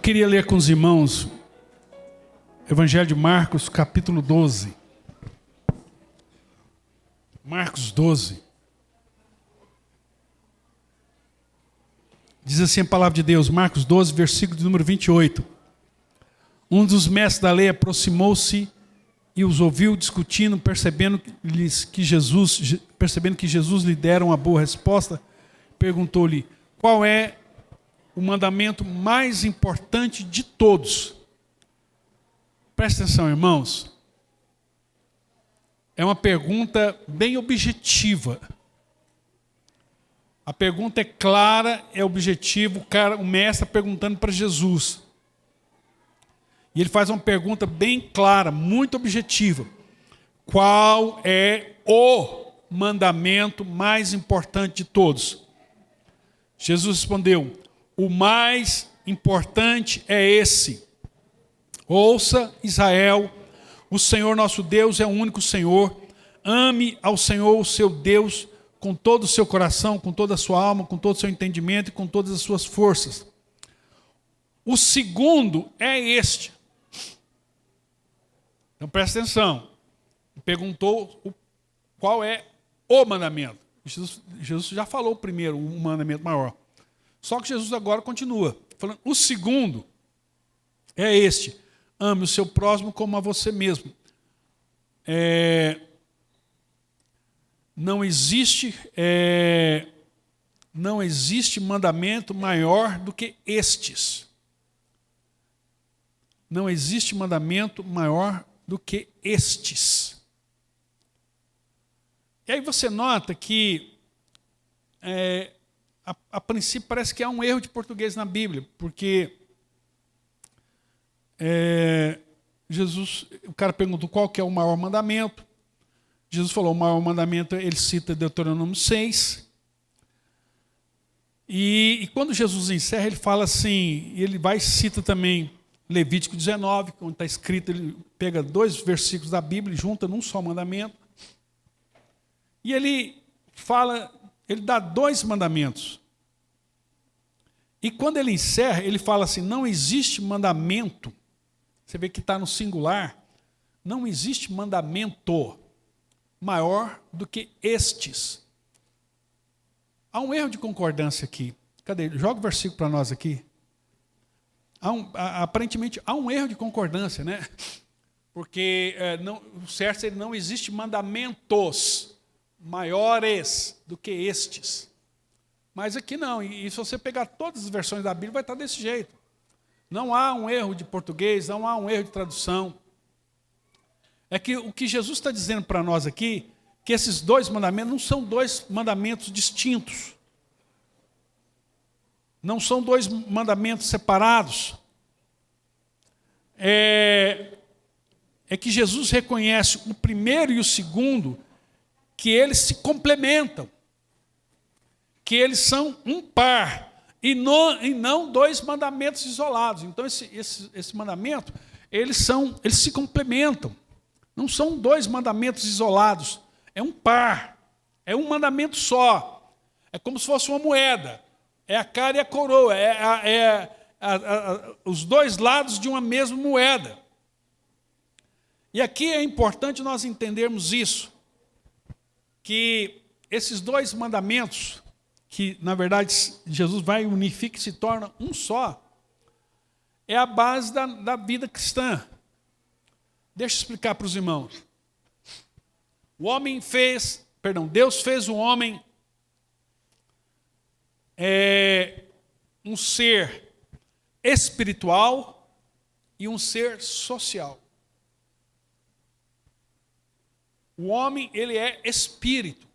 queria ler com os irmãos Evangelho de Marcos, capítulo 12. Marcos 12. Diz assim a palavra de Deus, Marcos 12, versículo de número 28. Um dos mestres da lei aproximou-se e os ouviu discutindo, percebendo que Jesus lhe dera uma boa resposta, perguntou-lhe, qual é o mandamento mais importante de todos? Presta atenção, irmãos. É uma pergunta bem objetiva. A pergunta é clara, é objetiva. O mestre está perguntando para Jesus. E ele faz uma pergunta bem clara, muito objetiva. Qual é o mandamento mais importante de todos? Jesus respondeu, o mais importante é esse. Ouça, Israel, o Senhor nosso Deus é o único Senhor. Ame ao Senhor, o seu Deus, com todo o seu coração, com toda a sua alma, com todo o seu entendimento e com todas as suas forças. O segundo é este. Então presta atenção. Perguntou qual é o mandamento. Jesus já falou o primeiro, o mandamento maior. Só que Jesus agora continua falando. O segundo é este. Ame o seu próximo como a você mesmo. Não existe mandamento maior do que estes. Não existe mandamento maior do que estes. E aí você nota que, a princípio, parece que há um erro de português na Bíblia, porque o cara perguntou qual que é o maior mandamento. Jesus falou, o maior mandamento, ele cita Deuteronômio 6. E quando Jesus encerra, ele fala assim, ele vai e cita também Levítico 19, onde está escrito, ele pega 2 versículos da Bíblia e junta num só mandamento. E ele dá 2 mandamentos. E quando ele encerra, ele fala assim, não existe mandamento, você vê que está no singular, não existe mandamento maior do que estes. Há um erro de concordância aqui. Cadê? Joga o versículo para nós aqui. Aparentemente há um erro de concordância, né? Porque o certo é que não existe mandamentos maiores do que estes. Mas aqui não, e se você pegar todas as versões da Bíblia, vai estar desse jeito. Não há um erro de português, não há um erro de tradução. É que o que Jesus está dizendo para nós aqui, que esses 2 mandamentos não são 2 mandamentos distintos. Não são 2 mandamentos separados. É que Jesus reconhece o primeiro e o segundo, que eles se complementam. Que eles são um par. E não 2 mandamentos isolados. Então, esse mandamento, eles se complementam. Não são 2 mandamentos isolados. É um par. É um mandamento só. É como se fosse uma moeda. É a cara e a coroa. Os 2 lados de uma mesma moeda. E aqui é importante nós entendermos isso. Que esses 2 mandamentos, que na verdade Jesus vai unificar e se torna um só, é a base da vida cristã. Deixa eu explicar para os irmãos. Deus fez o homem um ser espiritual e um ser social. O homem, ele é espírito.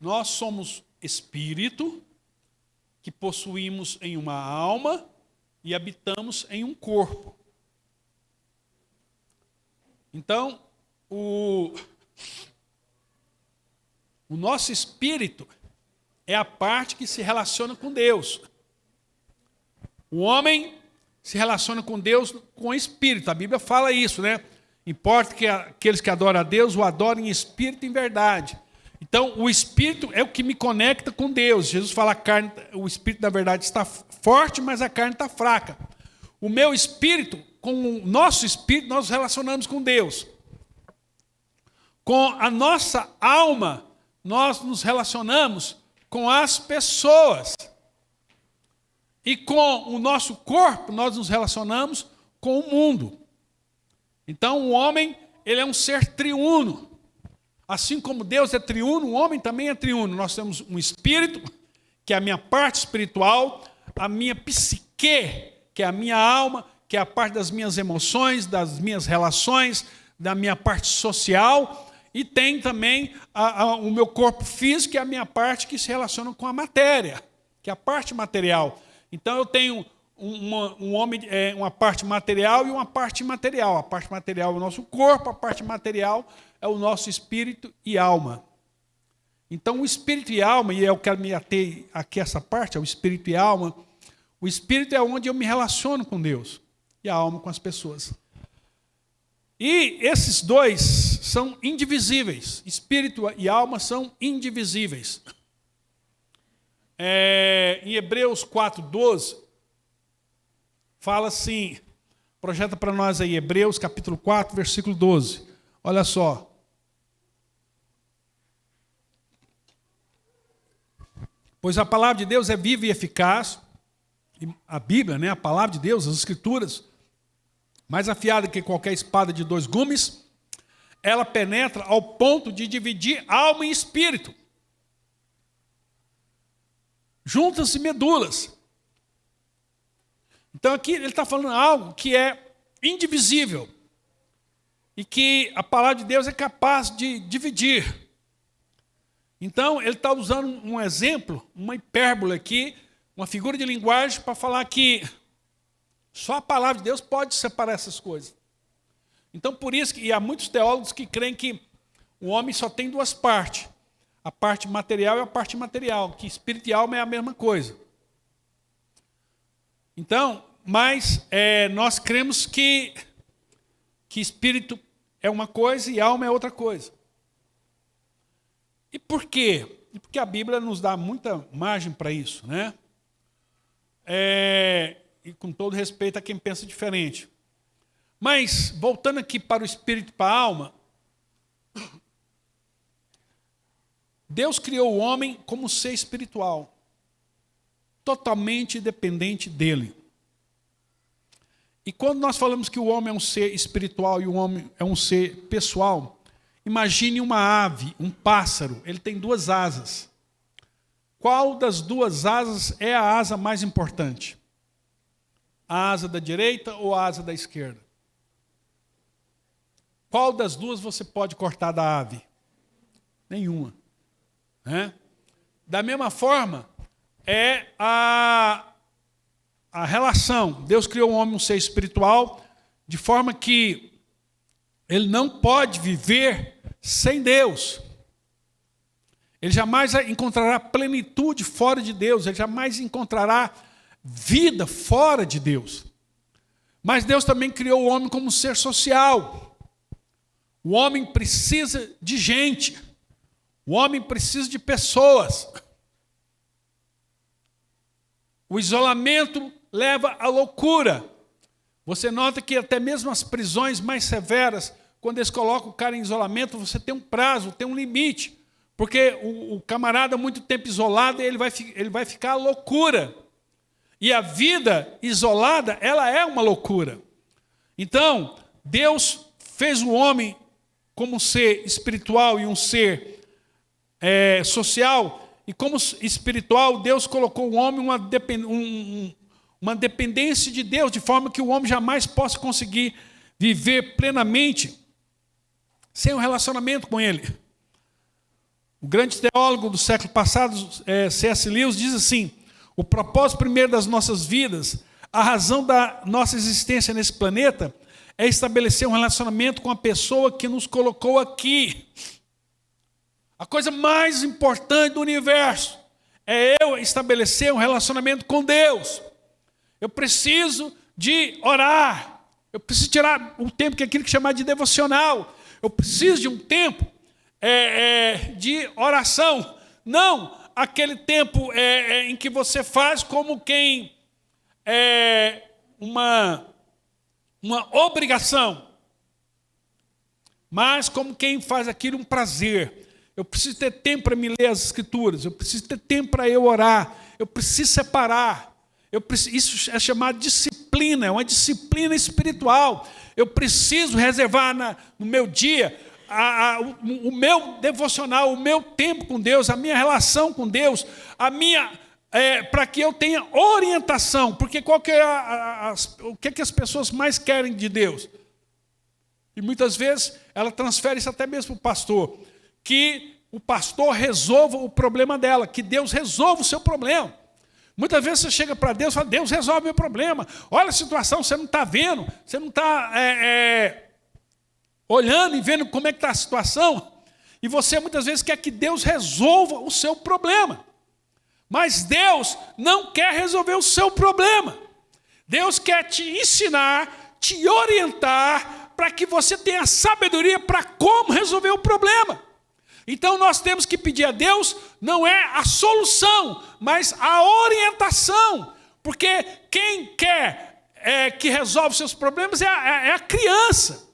Nós somos espírito que possuímos em uma alma e habitamos em um corpo. Então, o nosso espírito é a parte que se relaciona com Deus. O homem se relaciona com Deus com o espírito. A Bíblia fala isso, né? Importa que aqueles que adoram a Deus o adorem em espírito e em verdade. Então, o espírito é o que me conecta com Deus. Jesus fala, o espírito da verdade está forte, mas a carne está fraca. o meu espírito, com o nosso espírito, nós nos relacionamos com Deus. Com a nossa alma, nós nos relacionamos com as pessoas. E com o nosso corpo, nós nos relacionamos com o mundo. Então, o homem, ele é um ser triuno. Assim como Deus é triuno, o homem também é triuno. Nós temos um espírito, que é a minha parte espiritual, a minha psique, que é a minha alma, que é a parte das minhas emoções, das minhas relações, da minha parte social, e tem também o meu corpo físico, que é a minha parte que se relaciona com a matéria, que é a parte material. Então, eu tenho uma parte material e uma parte imaterial. A parte material é o nosso corpo, a parte material é o nosso espírito e alma. Então, o espírito e alma, e eu quero me ater aqui essa parte, é o espírito e alma. O espírito é onde eu me relaciono com Deus, e a alma com as pessoas. E esses dois são indivisíveis. Espírito e alma são indivisíveis. Em Hebreus 4:12, fala assim, projeta para nós aí, Hebreus capítulo 4, versículo 12. Olha só. Pois a palavra de Deus é viva e eficaz, e a Bíblia, né, a palavra de Deus, as Escrituras, mais afiada que qualquer espada de 2 gumes, ela penetra ao ponto de dividir alma e espírito, juntas e medulas. Então aqui ele está falando algo que é indivisível e que a palavra de Deus é capaz de dividir. Então ele está usando um exemplo, uma hipérbole aqui, uma figura de linguagem para falar que só a palavra de Deus pode separar essas coisas. Então por isso que há muitos teólogos que creem que o homem só tem 2 partes. A parte material e a parte imaterial, que espírito e alma é a mesma coisa. Então, mas nós cremos que espírito é uma coisa e alma é outra coisa. E por quê? Porque a Bíblia nos dá muita margem para isso, né? E com todo respeito a quem pensa diferente. Mas, voltando aqui para o espírito e para a alma, Deus criou o homem como ser espiritual, totalmente dependente dele. E quando nós falamos que o homem é um ser espiritual e o homem é um ser pessoal, imagine uma ave, um pássaro, ele tem 2 asas. Qual das 2 asas é a asa mais importante? A asa da direita ou a asa da esquerda? Qual das 2 você pode cortar da ave? Nenhuma. Da mesma forma, é a relação. Deus criou o homem um ser espiritual, de forma que ele não pode viver sem Deus. Ele jamais encontrará plenitude fora de Deus, ele jamais encontrará vida fora de Deus. Mas Deus também criou o homem como um ser social. O homem precisa de gente. O homem precisa de pessoas. O isolamento leva à loucura. Você nota que até mesmo as prisões mais severas, quando eles colocam o cara em isolamento, você tem um prazo, tem um limite. Porque o camarada muito tempo isolado, ele vai ficar à loucura. E a vida isolada, ela é uma loucura. Então, Deus fez o homem como um ser espiritual e um ser social, e como espiritual, Deus colocou o homem uma dependência de Deus, de forma que o homem jamais possa conseguir viver plenamente sem um relacionamento com Ele. O grande teólogo do século passado, C.S. Lewis, diz assim: o propósito primeiro das nossas vidas, a razão da nossa existência nesse planeta, é estabelecer um relacionamento com a pessoa que nos colocou aqui. A coisa mais importante do universo é eu estabelecer um relacionamento com Deus. Eu preciso de orar. Eu preciso tirar um tempo que é aquilo que chamar de devocional. Eu preciso de um tempo de oração. Não aquele tempo em que você faz como quem uma obrigação, mas como quem faz aquilo um prazer. Eu preciso ter tempo para me ler as Escrituras, eu preciso ter tempo para eu orar, eu preciso separar. Isso é chamado disciplina, é uma disciplina espiritual. Eu preciso reservar no meu dia o meu devocional, o meu tempo com Deus, a minha relação com Deus, para que eu tenha orientação. Porque o que as pessoas mais querem de Deus? E muitas vezes ela transfere isso até mesmo para o pastor. Que o pastor resolva o problema dela, que Deus resolva o seu problema. Muitas vezes você chega para Deus e fala, Deus resolve o meu problema. Olha a situação, você não está vendo, você não está olhando e vendo como é que está a situação. E você muitas vezes quer que Deus resolva o seu problema. Mas Deus não quer resolver o seu problema. Deus quer te ensinar, te orientar, para que você tenha sabedoria para como resolver o problema. Então nós temos que pedir a Deus, não é a solução, mas a orientação. Porque quem quer que resolva os seus problemas é a criança.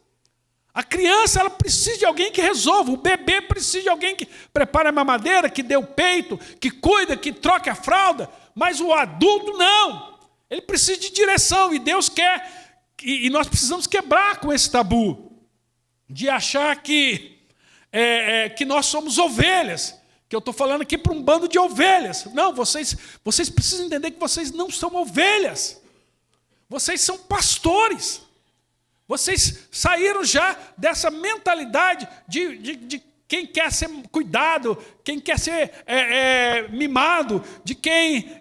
A criança ela precisa de alguém que resolva. O bebê precisa de alguém que prepare a mamadeira, que dê o peito, que cuida, que troque a fralda. Mas o adulto não. Ele precisa de direção. E Deus quer, e nós precisamos quebrar com esse tabu. De achar que nós somos ovelhas, que eu estou falando aqui para um bando de ovelhas. Não, vocês precisam entender que vocês não são ovelhas. Vocês são pastores. Vocês saíram já dessa mentalidade de quem quer ser cuidado, quem quer ser mimado, de quem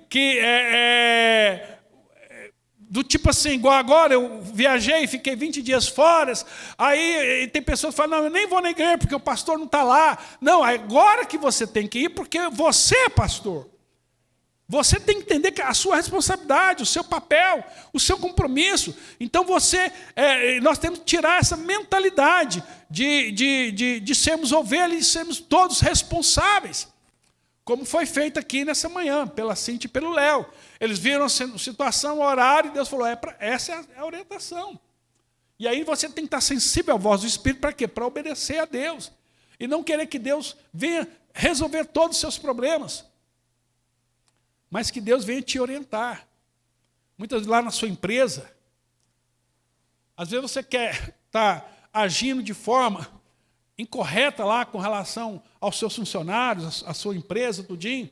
do tipo assim, igual agora, eu viajei, fiquei 20 dias fora, aí tem pessoas que falam, não, eu nem vou na igreja porque o pastor não está lá. Não, agora que você tem que ir porque você é pastor. Você tem que entender que a sua responsabilidade, o seu papel, o seu compromisso. Então nós temos que tirar essa mentalidade de sermos ovelhas e sermos todos responsáveis. Como foi feito aqui nessa manhã, pela Cintia e pelo Léo. Eles viram a situação, o horário, e Deus falou, essa é a orientação. E aí você tem que estar sensível à voz do Espírito, para quê? Para obedecer a Deus. E não querer que Deus venha resolver todos os seus problemas. Mas que Deus venha te orientar. Muitas vezes lá na sua empresa, às vezes você quer estar agindo de forma incorreta lá com relação aos seus funcionários, à sua empresa, tudinho,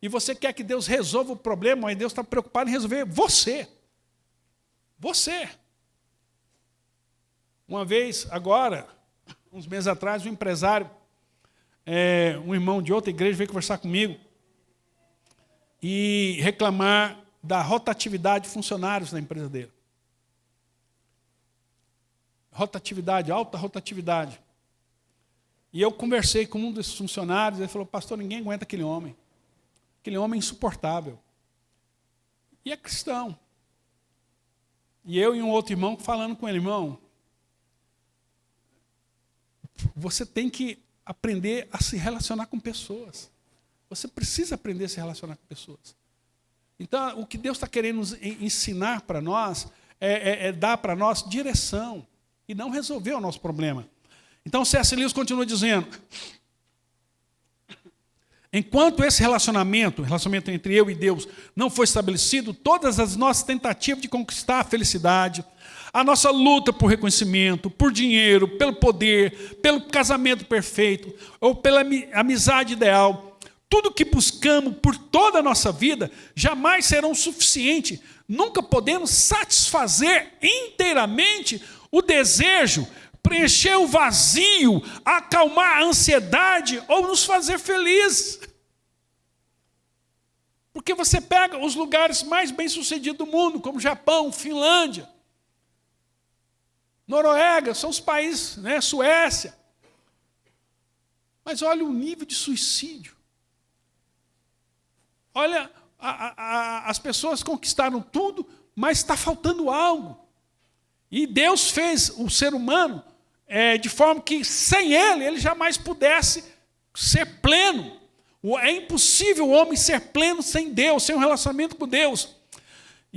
e você quer que Deus resolva o problema, mas Deus está preocupado em resolver você. Você. Uma vez, agora, uns meses atrás, um empresário, um irmão de outra igreja veio conversar comigo e reclamar da rotatividade de funcionários na empresa dele. Rotatividade, alta rotatividade. E eu conversei com um desses funcionários, ele falou, pastor, ninguém aguenta aquele homem. Aquele homem é insuportável. E é cristão. E eu e um outro irmão falando com ele, irmão, você tem que aprender a se relacionar com pessoas. Você precisa aprender a se relacionar com pessoas. Então, o que Deus está querendo nos ensinar para nós é dar para nós direção e não resolver o nosso problema. Então, C.S. Lewis continua dizendo, enquanto esse relacionamento entre eu e Deus não foi estabelecido, todas as nossas tentativas de conquistar a felicidade, a nossa luta por reconhecimento, por dinheiro, pelo poder, pelo casamento perfeito, ou pela amizade ideal, tudo que buscamos por toda a nossa vida, jamais serão suficientes, nunca podemos satisfazer inteiramente o desejo, preencher o vazio, acalmar a ansiedade ou nos fazer felizes. Porque você pega os lugares mais bem-sucedidos do mundo, como Japão, Finlândia, Noruega, são os países, né, Suécia. Mas olha o nível de suicídio. Olha, as pessoas conquistaram tudo, mas está faltando algo. E Deus fez o ser humano de forma que, sem ele jamais pudesse ser pleno. É impossível o homem ser pleno sem Deus, sem um relacionamento com Deus.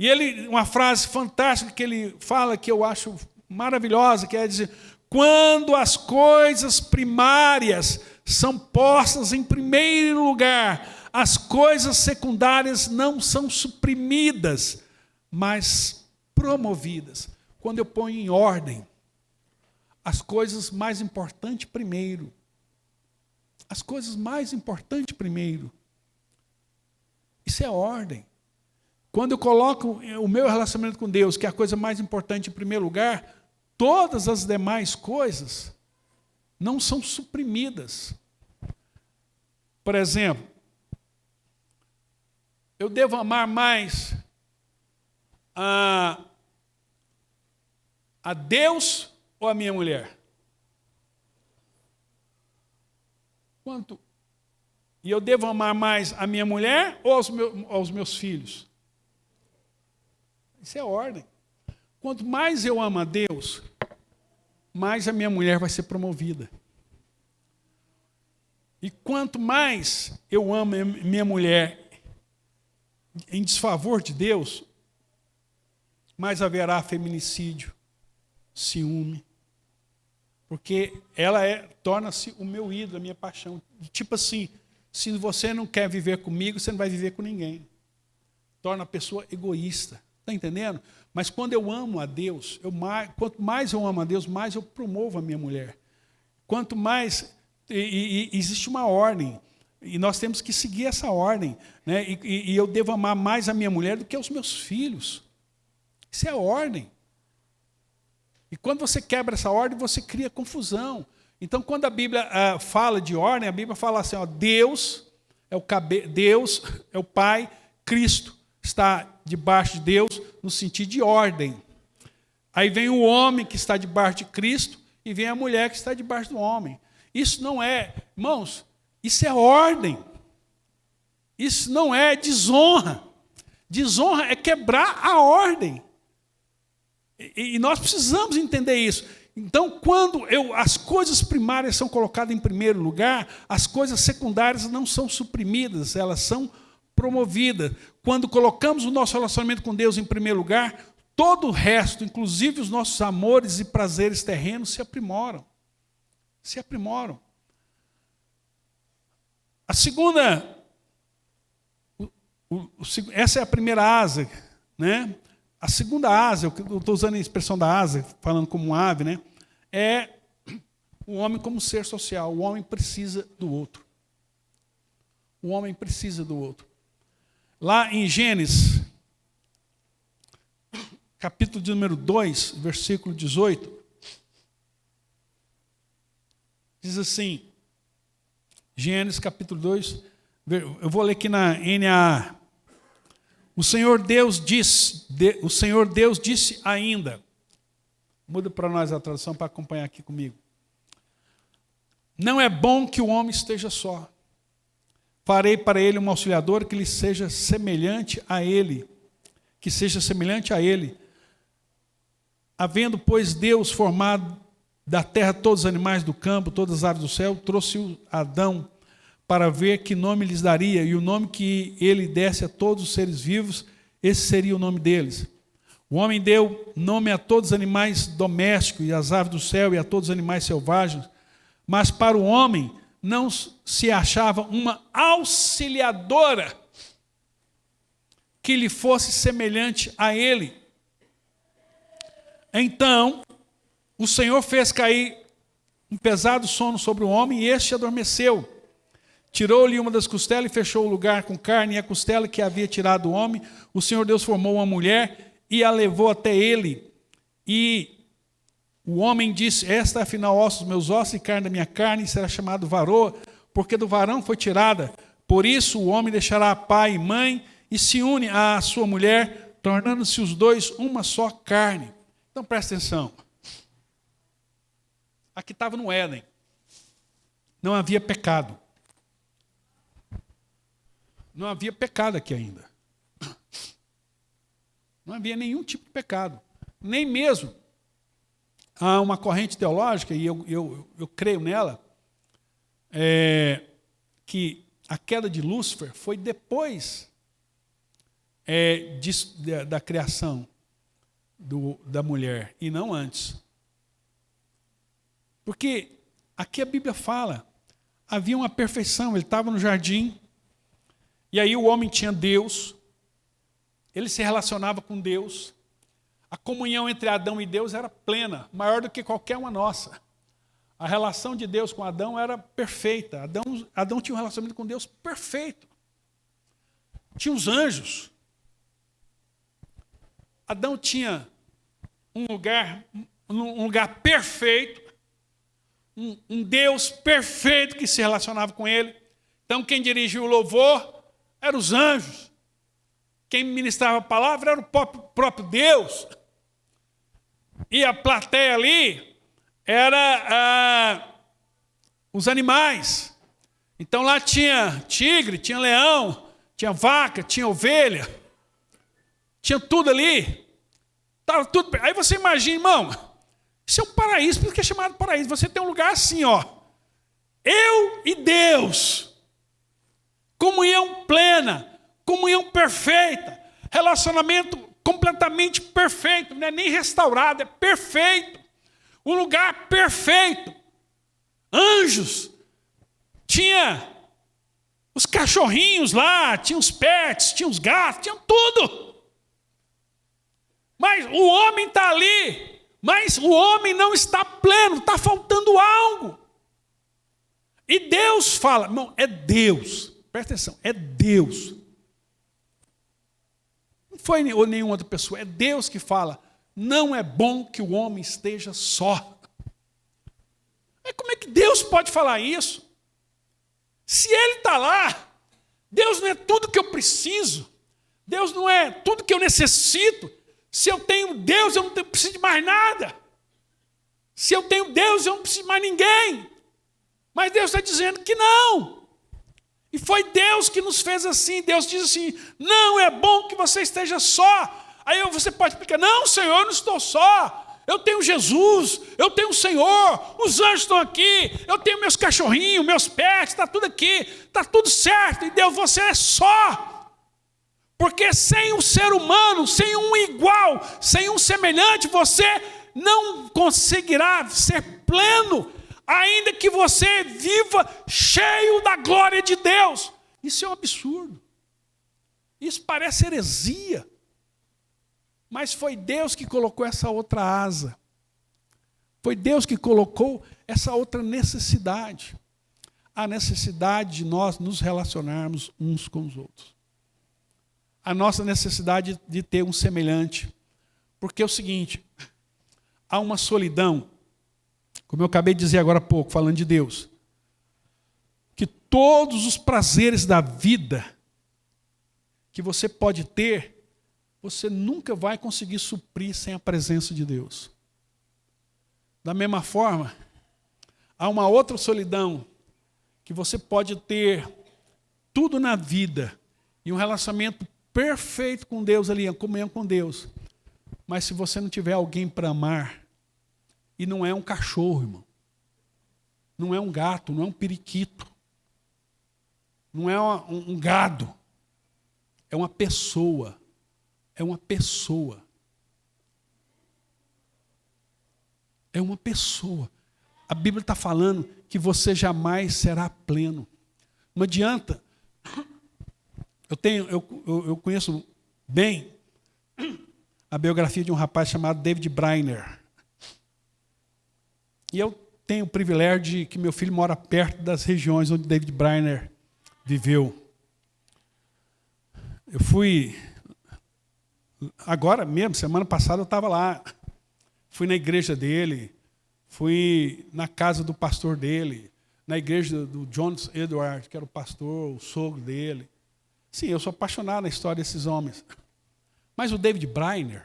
E ele, uma frase fantástica que ele fala, que eu acho maravilhosa, que é dizer: quando as coisas primárias são postas em primeiro lugar, as coisas secundárias não são suprimidas, mas promovidas. Quando eu ponho em ordem as coisas mais importantes primeiro. As coisas mais importantes primeiro. Isso é ordem. Quando eu coloco o meu relacionamento com Deus, que é a coisa mais importante em primeiro lugar, todas as demais coisas não são suprimidas. Por exemplo, eu devo amar mais a Deus ou a minha mulher? Quanto? E eu devo amar mais a minha mulher ou aos meus filhos? Isso é ordem. Quanto mais eu amo a Deus, mais a minha mulher vai ser promovida. E quanto mais eu amo a minha mulher em desfavor de Deus, mais haverá feminicídio, ciúme. Porque ela torna-se o meu ídolo, a minha paixão. Tipo assim, se você não quer viver comigo, você não vai viver com ninguém. Torna a pessoa egoísta. Está entendendo? Mas quando eu amo a Deus, quanto mais eu amo a Deus, mais eu promovo a minha mulher. Quanto mais... existe uma ordem. E nós temos que seguir essa ordem. Né? E eu devo amar mais a minha mulher do que os meus filhos. Isso é ordem. E quando você quebra essa ordem, você cria confusão. Então, quando a Bíblia fala de ordem, a Bíblia fala assim, ó, Deus é o Pai, Cristo está debaixo de Deus no sentido de ordem. Aí vem o homem que está debaixo de Cristo e vem a mulher que está debaixo do homem. Isso não é, irmãos, isso é ordem. Isso não é desonra. Desonra é quebrar a ordem. E nós precisamos entender isso. Então, quando as coisas primárias são colocadas em primeiro lugar, as coisas secundárias não são suprimidas, elas são promovidas. Quando colocamos o nosso relacionamento com Deus em primeiro lugar, todo o resto, inclusive os nossos amores e prazeres terrenos, se aprimoram. Se aprimoram. A segunda, essa é a primeira asa, né? A segunda asa, eu estou usando a expressão da asa, falando como um ave, né? É o homem como ser social. O homem precisa do outro. O homem precisa do outro. Lá em Gênesis, capítulo de número 2, versículo 18, diz assim, Gênesis capítulo 2, eu vou ler aqui na NAA. O Senhor Deus disse ainda, muda para nós a tradução para acompanhar aqui comigo. Não é bom que o homem esteja só. Farei para ele uma auxiliadora que lhe seja semelhante a ele. Que seja semelhante a ele. Havendo, pois, Deus formado da terra todos os animais do campo, todas as aves do céu, trouxe Adão para ver que nome lhes daria, e o nome que ele desse a todos os seres vivos, esse seria o nome deles. O homem deu nome a todos os animais domésticos, e às aves do céu, e a todos os animais selvagens, mas para o homem não se achava uma auxiliadora que lhe fosse semelhante a ele. Então, o Senhor fez cair um pesado sono sobre o homem, e este adormeceu. Tirou-lhe uma das costelas e fechou o lugar com carne, e a costela que havia tirado o homem, o Senhor Deus formou uma mulher e a levou até ele. E o homem disse, esta é afinal ossos dos meus ossos e carne da minha carne, e será chamado varô, porque do varão foi tirada. Por isso o homem deixará pai e mãe e se une à sua mulher, tornando-se os dois uma só carne. Então presta atenção. Aqui estava no Éden. Não havia pecado. Não havia pecado aqui ainda. Não havia nenhum tipo de pecado. Nem mesmo há uma corrente teológica, e eu creio nela, que a queda de Lúcifer foi depois da criação da mulher, e não antes. Porque aqui a Bíblia fala, havia uma perfeição, ele estava no jardim, e aí o homem tinha Deus, ele se relacionava com Deus, a comunhão entre Adão e Deus era plena, maior do que qualquer uma nossa. A relação de Deus com Adão era perfeita. Adão tinha um relacionamento com Deus perfeito. Tinha os anjos. Adão tinha um lugar perfeito, um Deus perfeito que se relacionava com ele. Então quem dirigia o louvor eram os anjos. Quem ministrava a palavra era o próprio Deus. E a plateia ali era os animais. Então lá tinha tigre, tinha leão, tinha vaca, tinha ovelha. Tinha tudo ali. Tava tudo. Aí você imagina, irmão, isso é um paraíso, por isso que é chamado paraíso. Você tem um lugar assim, ó. Eu e Deus. Comunhão plena, comunhão perfeita, relacionamento completamente perfeito, não é nem restaurado, é perfeito. Um lugar perfeito. Anjos. Tinha os cachorrinhos lá, tinha os pets, tinha os gatos, tinha tudo. Mas o homem está ali, mas o homem não está pleno, está faltando algo. E Deus fala, irmão, é Deus, presta atenção, é Deus. Não foi nenhuma outra pessoa, é Deus que fala, não é bom que o homem esteja só. Mas como é que Deus pode falar isso? Se Ele está lá, Deus não é tudo que eu preciso, Deus não é tudo que eu necessito. Se eu tenho Deus, eu não preciso de mais nada. Se eu tenho Deus, eu não preciso de mais ninguém. Mas Deus está dizendo que não. E foi Deus que nos fez assim. Deus diz assim, não é bom que você esteja só. Aí você pode explicar, não, Senhor, eu não estou só. Eu tenho Jesus, eu tenho o Senhor, os anjos estão aqui, eu tenho meus cachorrinhos, meus pets, está tudo aqui, está tudo certo. E Deus, você é só. Porque sem um ser humano, sem um igual, sem um semelhante, você não conseguirá ser pleno, ainda que você viva cheio da glória de Deus. Isso é um absurdo. Isso parece heresia. Mas foi Deus que colocou essa outra asa. Foi Deus que colocou essa outra necessidade. A necessidade de nós nos relacionarmos uns com os outros. A nossa necessidade de ter um semelhante. Porque é o seguinte, há uma solidão, como eu acabei de dizer agora há pouco, falando de Deus, que todos os prazeres da vida que você pode ter, você nunca vai conseguir suprir sem a presença de Deus. Da mesma forma, há uma outra solidão, que você pode ter tudo na vida, e um relacionamento perfeito com Deus ali, a comunhão com Deus. Mas se você não tiver alguém para amar, e não é um cachorro, irmão, não é um gato, não é um periquito, não é um gado, é uma pessoa. É uma pessoa. É uma pessoa. A Bíblia está falando que você jamais será pleno. Não adianta. Eu conheço bem a biografia de um rapaz chamado David Brainerd. E eu tenho o privilégio de que meu filho mora perto das regiões onde David Brainerd viveu. Eu fui, agora mesmo, semana passada eu estava lá. Fui na igreja dele, fui na casa do pastor dele, na igreja do John Edward, que era o pastor, o sogro dele. Sim, eu sou apaixonado na história desses homens. Mas o David Brainerd,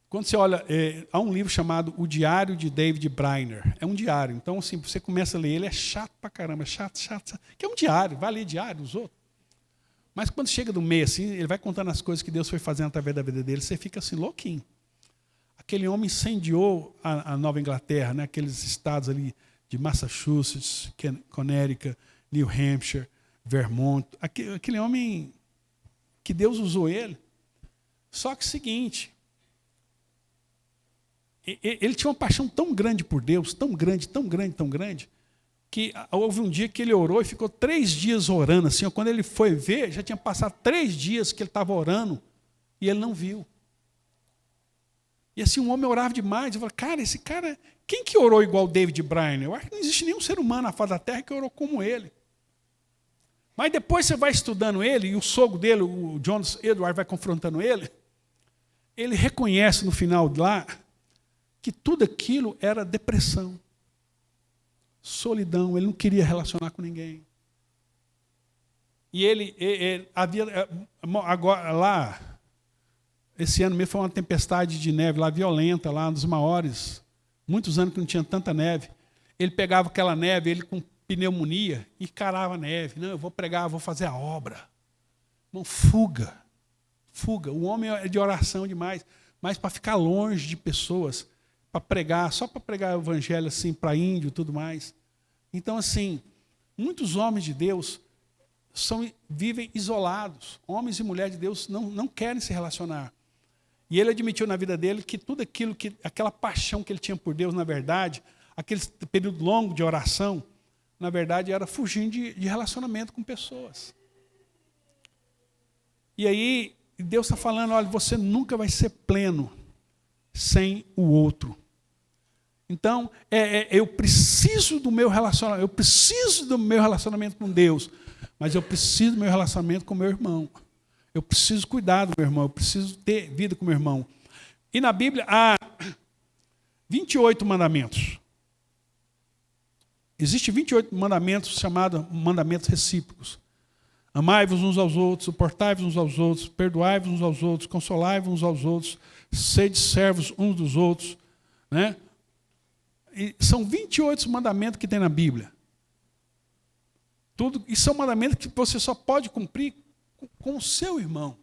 quando você olha, há um livro chamado O Diário de David Brainerd. É um diário. Então, assim, você começa a ler, ele é chato pra caramba, chato. Que é um diário, vai ler diário dos outros. Mas quando chega do meio, assim, ele vai contando as coisas que Deus foi fazendo através da vida dele, você fica assim, louquinho. Aquele homem incendiou a Nova Inglaterra, né? Aqueles estados ali de Massachusetts, Connecticut, New Hampshire, Vermont. Aquele homem que Deus usou ele. Só que é o seguinte, ele tinha uma paixão tão grande por Deus, tão grande, tão grande, tão grande, que houve um dia que ele orou e ficou 3 dias orando. Assim, quando ele foi ver, já tinha passado 3 dias que ele estava orando e ele não viu. E assim, um homem orava demais. Eu falei, cara, esse cara, quem que orou igual David Bryan? Eu acho que não existe nenhum ser humano na face da terra que orou como ele. Mas depois você vai estudando ele, e o sogro dele, o Jonas Edward, vai confrontando ele. Ele reconhece no final de lá que tudo aquilo era depressão, solidão, ele não queria relacionar com ninguém. E ele havia, agora lá, esse ano mesmo foi uma tempestade de neve lá, violenta, lá, um dos maiores, muitos anos que não tinha tanta neve. Ele pegava aquela neve, ele com pneumonia, e encarava a neve. Não, eu vou pregar, vou fazer a obra. Irmão, fuga. O homem é de oração demais, mas para ficar longe de pessoas, para pregar, só para pregar o evangelho assim, para índio e tudo mais. Então, assim, muitos homens de Deus vivem isolados. Homens e mulheres de Deus não querem se relacionar. E ele admitiu na vida dele que tudo aquilo, aquela paixão que ele tinha por Deus, na verdade, aquele período longo de oração, na verdade, era fugindo de relacionamento com pessoas. E aí, Deus está falando, olha, você nunca vai ser pleno sem o outro. Então, eu preciso do meu relacionamento com Deus, mas eu preciso do meu relacionamento com o meu irmão. Eu preciso cuidar do meu irmão, eu preciso ter vida com o meu irmão. E na Bíblia há 28 mandamentos. Existem 28 mandamentos chamados mandamentos recíprocos. Amai-vos uns aos outros, suportai-vos uns aos outros, perdoai-vos uns aos outros, consolai-vos uns aos outros, sede servos uns dos outros. Né? E são 28 mandamentos que tem na Bíblia. E são mandamentos que você só pode cumprir com o seu irmão.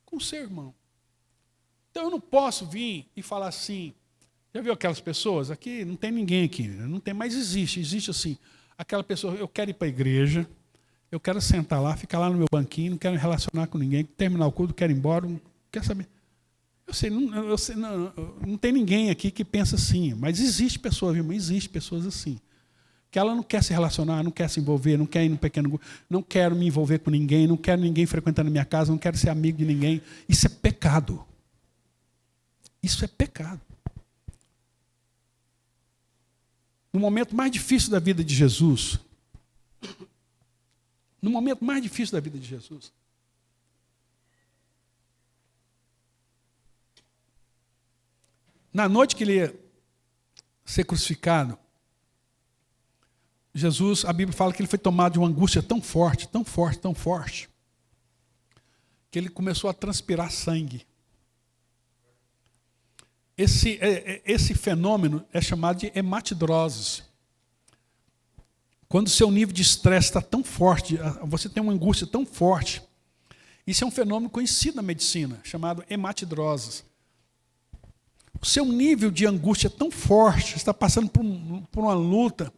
Com o seu irmão. Então eu não posso vir e falar assim, já viu aquelas pessoas? Aqui não tem ninguém aqui, não tem, mas existe assim. Aquela pessoa, eu quero ir para a igreja, eu quero sentar lá, ficar lá no meu banquinho, não quero me relacionar com ninguém, terminar o culto, quero ir embora, não quero saber. Eu sei, não tem ninguém aqui que pensa assim, mas existe pessoas, irmão, existe pessoas assim. Que ela não quer se relacionar, não quer se envolver, não quer ir no pequeno grupo, não quero me envolver com ninguém, não quero ninguém frequentando a minha casa, não quero ser amigo de ninguém. Isso é pecado. Isso é pecado. No momento mais difícil da vida de Jesus, na noite que ele ia ser crucificado, Jesus, a Bíblia fala que ele foi tomado de uma angústia tão forte, tão forte, tão forte, que ele começou a transpirar sangue. Esse fenômeno é chamado de hematidrose. Quando o seu nível de estresse está tão forte, você tem uma angústia tão forte, isso é um fenômeno conhecido na medicina, chamado hematidrose. O seu nível de angústia é tão forte, você está passando por uma luta,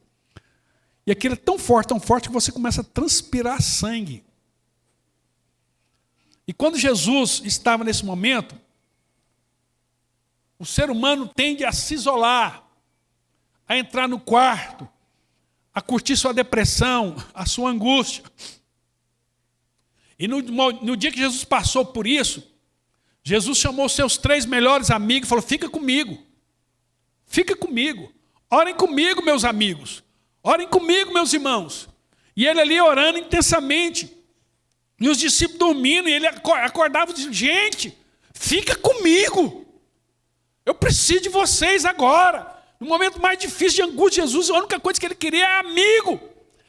e aquilo é tão forte, que você começa a transpirar sangue. E quando Jesus estava nesse momento, o ser humano tende a se isolar, a entrar no quarto, a curtir sua depressão, a sua angústia. E no dia que Jesus passou por isso, Jesus chamou seus 3 melhores amigos e falou, fica comigo, orem comigo, meus amigos. Orem comigo, meus irmãos. E ele ali orando intensamente. E os discípulos dormindo. E ele acordava e dizia, gente, fica comigo. Eu preciso de vocês agora. No momento mais difícil de angústia de Jesus, a única coisa que ele queria é amigo.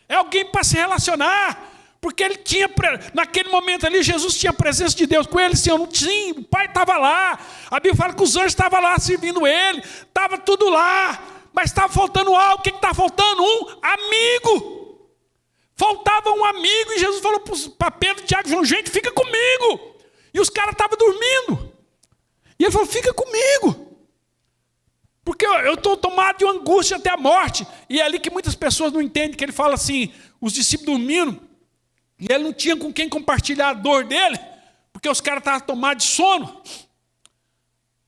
É alguém para se relacionar. Porque ele tinha, naquele momento ali, Jesus tinha a presença de Deus com ele. Sim, eu não tinha, o Pai estava lá. A Bíblia fala que os anjos estavam lá servindo ele. Estava tudo lá. Mas estava faltando algo. O que está faltando? Um amigo. Faltava um amigo. E Jesus falou para Pedro, Tiago e João, gente, fica comigo. E os caras estavam dormindo. E ele falou, fica comigo. Porque eu estou tomado de uma angústia até a morte. E é ali que muitas pessoas não entendem, que ele fala assim, os discípulos dormindo. E ele não tinha com quem compartilhar a dor dele, porque os caras estavam tomados de sono.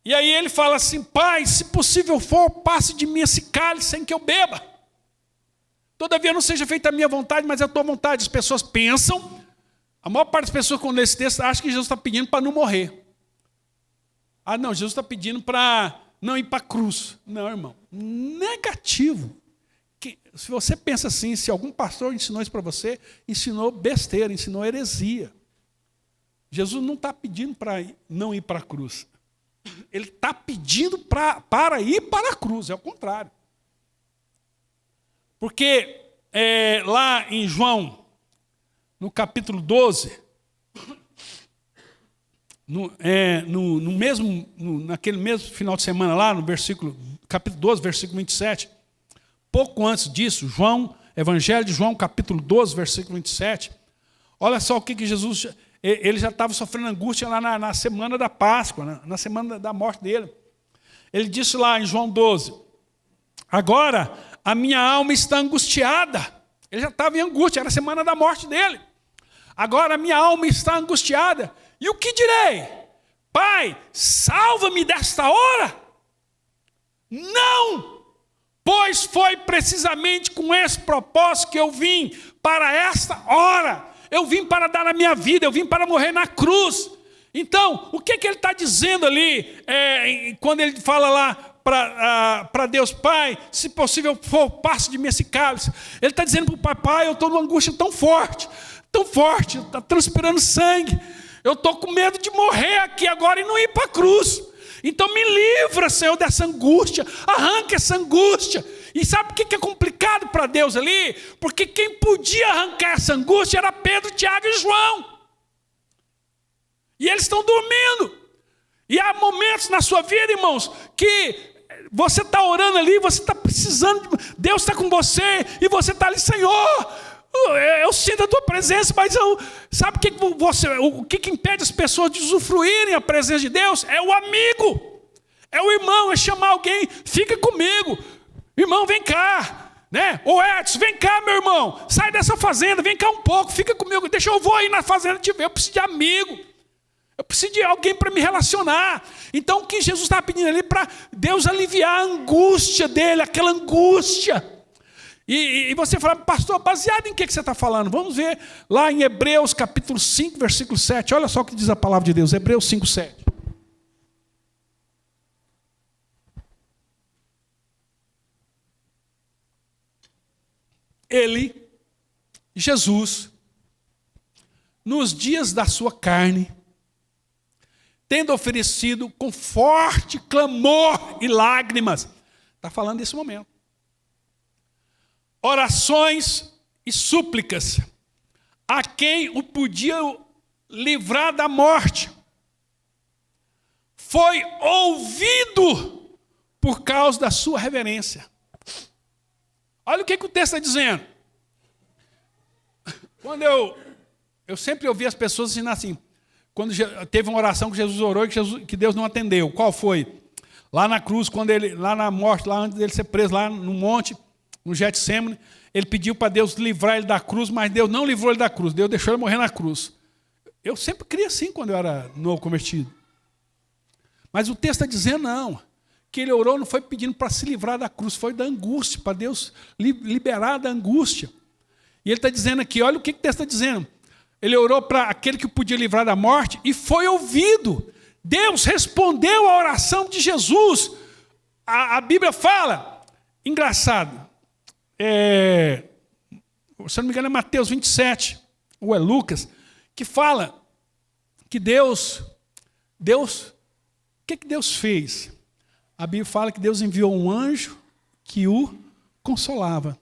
E aí ele fala assim: Pai, se possível for, passe de mim esse cálice sem que eu beba. Todavia não seja feita a minha vontade, mas a tua vontade. As pessoas pensam, a maior parte das pessoas quando lê esse texto acha que Jesus está pedindo para não morrer. Ah, não, Jesus está pedindo para não ir para a cruz. Não, irmão, negativo. Se você pensa assim, se algum pastor ensinou isso para você, ensinou besteira, ensinou heresia. Jesus não está pedindo para não ir para a cruz. Ele está pedindo para ir para a cruz, é o contrário. Porque lá em João, no capítulo 12, naquele mesmo final de semana lá, no capítulo 12, versículo 27, pouco antes disso, Evangelho de João, capítulo 12, versículo 27, olha só o que Jesus... Ele já estava sofrendo angústia lá na semana da Páscoa, na semana da morte dele. Ele disse lá em João 12, agora a minha alma está angustiada. Ele já estava em angústia, era a semana da morte dele. Agora a minha alma está angustiada. E o que direi? Pai, salva-me desta hora? Não! Pois foi precisamente com esse propósito que eu vim para esta hora. Eu vim para dar a minha vida, eu vim para morrer na cruz. Então, o que ele está dizendo ali, quando ele fala lá para Deus, Pai, se possível for, passe de mim esse cálice. Ele está dizendo para o papai, eu estou numa angústia tão forte, está transpirando sangue. Eu estou com medo de morrer aqui agora e não ir para a cruz. Então me livra, Senhor, dessa angústia, arranca essa angústia. E sabe o que é complicado para Deus ali? Porque quem podia arrancar essa angústia era Pedro, Tiago e João. E eles estão dormindo. E há momentos na sua vida, irmãos, que você está orando ali, você está precisando, Deus está com você, e você está ali, Senhor, eu sinto a tua presença, mas sabe o que impede as pessoas de usufruírem a presença de Deus? É o amigo, é o irmão, é chamar alguém, fica comigo. Irmão, vem cá, né? Ô Edson, vem cá, meu irmão, sai dessa fazenda, vem cá um pouco, fica comigo, eu vou aí na fazenda te ver, eu preciso de amigo, eu preciso de alguém para me relacionar. Então o que Jesus estava pedindo ali para Deus aliviar a angústia dele, aquela angústia. E você fala, pastor, baseado em que você está falando? Vamos ver lá em Hebreus capítulo 5, versículo 7, olha só o que diz a palavra de Deus, Hebreus 5, 7. Ele, Jesus, nos dias da sua carne, tendo oferecido com forte clamor e lágrimas, está falando desse momento, orações e súplicas, a quem o podia livrar da morte, foi ouvido por causa da sua reverência. Olha o que o texto está dizendo. Quando eu sempre ouvi as pessoas ensinar assim, quando teve uma oração que Jesus orou e que Deus não atendeu. Qual foi? Lá na cruz, lá na morte, lá antes dele ser preso, lá no monte, no Getsêmani, ele pediu para Deus livrar ele da cruz, mas Deus não livrou ele da cruz, Deus deixou ele morrer na cruz. Eu sempre criei assim quando eu era novo convertido. Mas o texto está dizendo não. Que ele orou não foi pedindo para se livrar da cruz, foi da angústia, para Deus liberar da angústia. E ele está dizendo aqui, olha o que o texto está dizendo. Ele orou para aquele que podia livrar da morte e foi ouvido. Deus respondeu à oração de Jesus. A Bíblia fala, engraçado, se não me engano é Mateus 27, ou é Lucas, que fala que Deus, o que Deus fez? A Bíblia fala que Deus enviou um anjo que o consolava.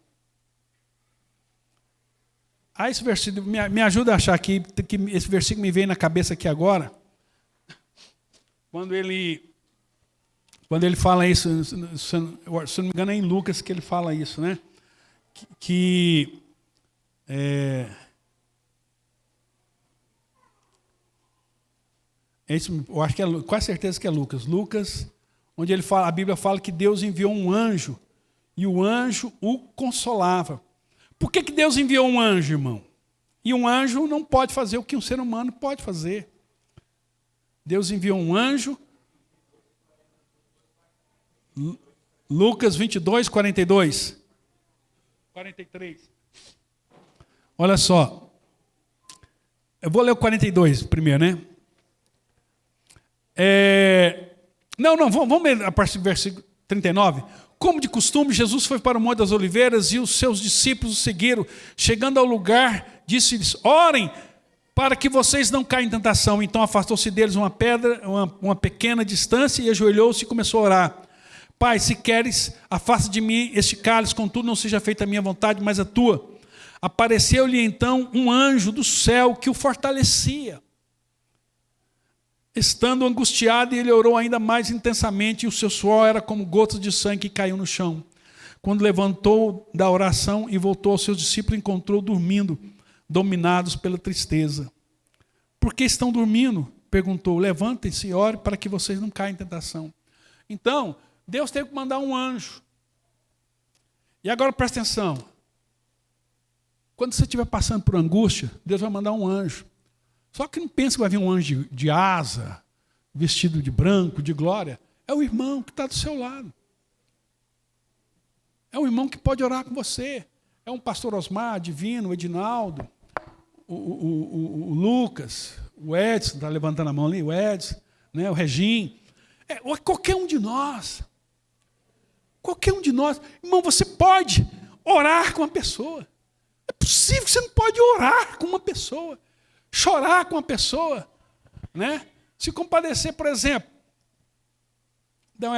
Esse versículo, me ajuda a achar aqui, que esse versículo me veio na cabeça aqui agora. Quando ele fala isso, se não me engano é em Lucas que ele fala isso, né? Eu acho que é, quase certeza que é Lucas. Lucas, onde a Bíblia fala que Deus enviou um anjo e o anjo o consolava. Por que Deus enviou um anjo, irmão? E um anjo não pode fazer o que um ser humano pode fazer. Deus enviou um anjo. Lucas 22, 42. 43. Olha só. Eu vou ler o 42 primeiro, né? Vamos ler a partir do versículo 39. Como de costume, Jesus foi para o Monte das Oliveiras e os seus discípulos o seguiram. Chegando ao lugar, disse-lhes: orem para que vocês não caiam em tentação. Então afastou-se deles uma pequena distância e ajoelhou-se e começou a orar. Pai, se queres, afasta de mim este cálice, contudo não seja feita a minha vontade, mas a tua. Apareceu-lhe então um anjo do céu que o fortalecia. Estando angustiado, ele orou ainda mais intensamente, e o seu suor era como gotas de sangue que caiu no chão. Quando levantou da oração e voltou aos seus discípulos, encontrou dormindo, dominados pela tristeza. Por que estão dormindo? Perguntou. Levantem-se e orem para que vocês não caiam em tentação. Então, Deus teve que mandar um anjo. E agora presta atenção. Quando você estiver passando por angústia, Deus vai mandar um anjo. Só que não pensa que vai vir um anjo de asa, vestido de branco, de glória. É o irmão que está do seu lado. É o irmão que pode orar com você. É um pastor Osmar, Divino, o Edinaldo, o Lucas, o Edson, está levantando a mão ali, o Edson, né, o Regim. Qualquer um de nós. Qualquer um de nós. Irmão, você pode orar com uma pessoa. É possível que você não pode orar com uma pessoa. Chorar com uma pessoa. Né? Se compadecer, por exemplo. Então,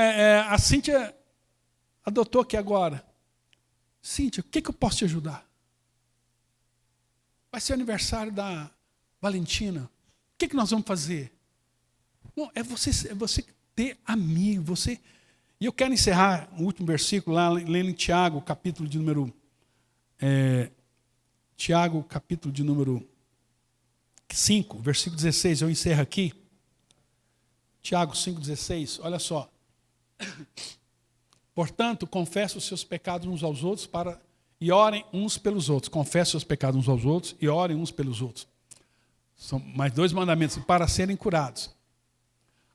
a Cíntia adotou aqui agora. Cíntia, o que eu posso te ajudar? Vai ser o aniversário da Valentina. O que nós vamos fazer? Não, é você ter amigo. E eu quero encerrar o último versículo lá, lendo em Tiago, capítulo de número 5, versículo 16. Eu encerro aqui. Tiago 5,16. Olha só. Portanto, confessem os seus pecados uns aos outros e orem uns pelos outros. Confessem os seus pecados uns aos outros e orem uns pelos outros. São mais 2 mandamentos para serem curados.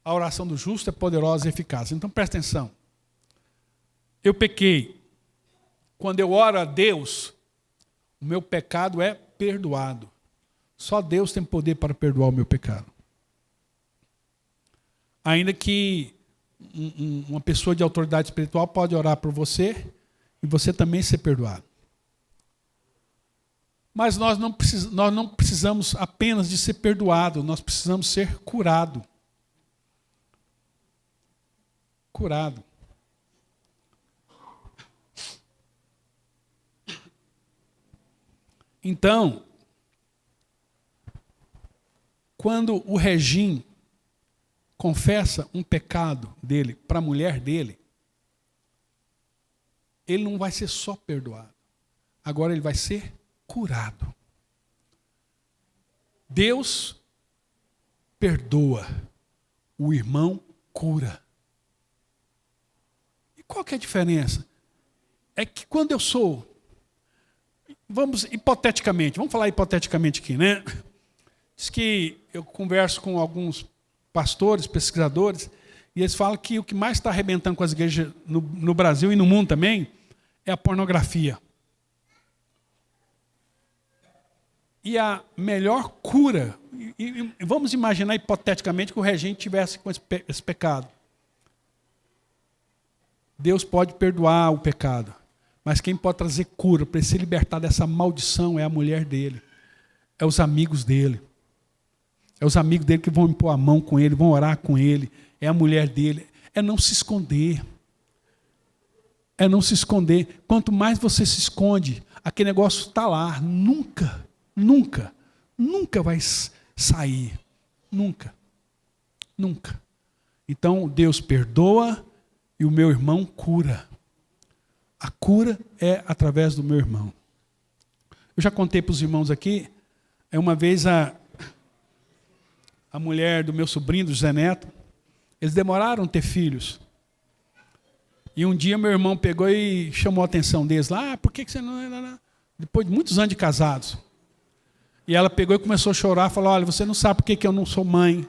A oração do justo é poderosa e eficaz. Então, presta atenção. Eu pequei. Quando eu oro a Deus, o meu pecado é perdoado. Só Deus tem poder para perdoar o meu pecado. Ainda que uma pessoa de autoridade espiritual pode orar por você e você também ser perdoado. Mas nós não precisamos apenas de ser perdoado, nós precisamos ser curado. Curado. Então, quando o Regim confessa um pecado dele para a mulher dele, ele não vai ser só perdoado. Agora ele vai ser curado. Deus perdoa, o irmão cura. E qual que é a diferença? É que quando eu sou, vamos falar hipoteticamente aqui, né? Diz que eu converso com alguns pastores, pesquisadores, e eles falam que o que mais está arrebentando com as igrejas no Brasil e no mundo também é a pornografia. E a melhor cura, e vamos imaginar hipoteticamente que o regente tivesse com esse pecado. Deus pode perdoar o pecado, mas quem pode trazer cura para ele se libertar dessa maldição é a mulher dele, é os amigos dele. É os amigos dele que vão impor a mão com ele, vão orar com ele. É a mulher dele. É não se esconder. É não se esconder. Quanto mais você se esconde, aquele negócio está lá. Nunca vai sair. Nunca. Então, Deus perdoa e o meu irmão cura. A cura é através do meu irmão. Eu já contei para os irmãos aqui, uma vez a mulher do meu sobrinho, do José Neto, eles demoraram a ter filhos. E um dia meu irmão pegou e chamou a atenção deles lá, por que você não... Depois de muitos anos de casados. E ela pegou e começou a chorar, falou, olha, você não sabe por que eu não sou mãe.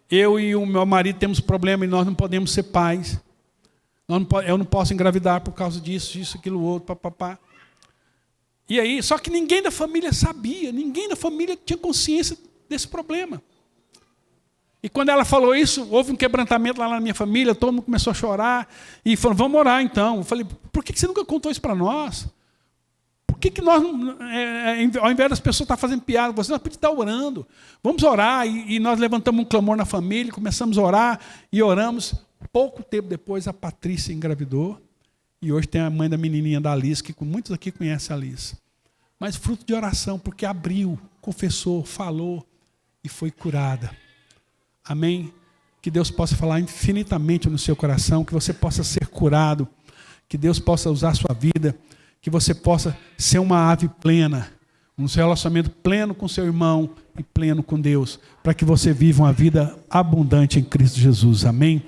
Eu e o meu marido temos problema e nós não podemos ser pais. Eu não posso engravidar por causa disso, isso, aquilo, outro, papapá. E aí, só que ninguém da família sabia, ninguém da família tinha consciência desse problema. E quando ela falou isso, houve um quebrantamento lá na minha família, todo mundo começou a chorar, e falou, vamos orar então. Eu falei, por que você nunca contou isso para nós? Por que nós, ao invés das pessoas estar fazendo piada, nós podemos estar orando. Vamos orar, e nós levantamos um clamor na família, começamos a orar, e oramos. Pouco tempo depois, a Patrícia engravidou, e hoje tem a mãe da menininha da Alice, que muitos aqui conhecem a Alice. Mas fruto de oração, porque abriu, confessou, falou, e foi curada. Amém? Que Deus possa falar infinitamente no seu coração, que você possa ser curado, que Deus possa usar a sua vida, que você possa ser uma ave plena, um relacionamento pleno com seu irmão e pleno com Deus, para que você viva uma vida abundante em Cristo Jesus. Amém?